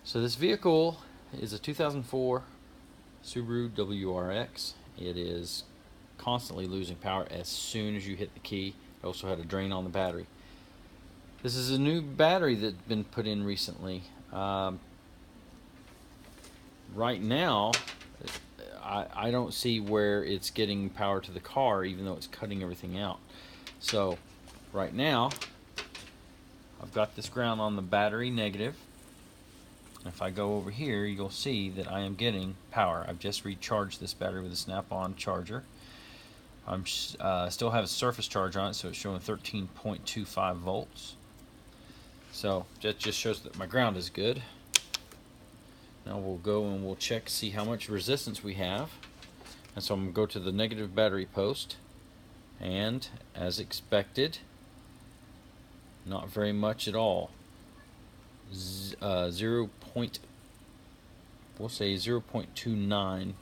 So this vehicle is a 2004 Subaru WRX. It is constantly losing power as soon as you hit the key. It also had a drain on the battery. This is a new battery that's been put in recently. Right now, I don't see where it's getting power to the car, even though it's cutting everything out. So right now, I've got this ground on the battery negative. If I go over here, you'll see that I am getting power. I've just recharged this battery with a snap-on charger. I'm still have a surface charge on it, so it's showing 13.25 volts. So that just shows that my ground is good. Now we'll go and we'll check, see how much resistance we have. And so I'm going to go to the negative battery post, and as expected, not very much at all. We'll say 0.29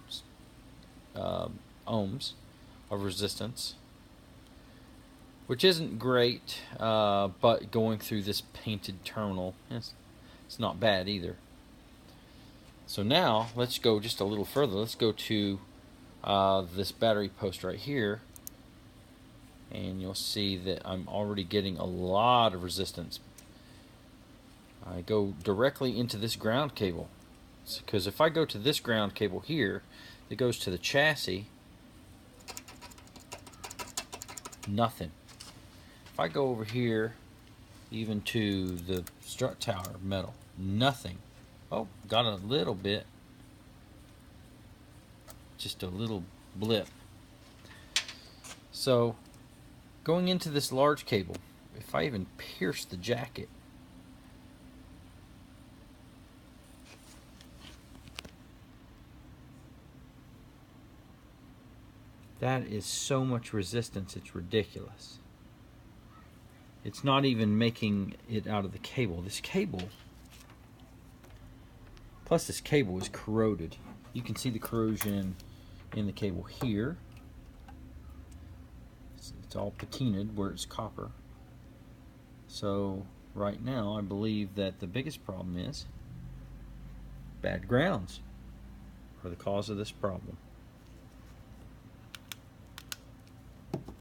ohms of resistance, which isn't great, but going through this painted terminal, it's not bad either. So now let's go just a little further. Let's go to this battery post right here, and you'll see that I'm already getting a lot of resistance. I go directly into this ground cable, because if I go to this ground cable here that goes to the chassis, nothing. If I go over here even to the strut tower metal, nothing. Oh, got a little bit, just a little blip. So going into this large cable, if I even pierce the jacket, that is so much resistance, it's ridiculous. It's not even making it out of the cable. This cable, plus this cable is corroded. You can see the corrosion in the cable here. It's all patinaed where it's copper. So right now I believe that the biggest problem is bad grounds are the cause of this problem.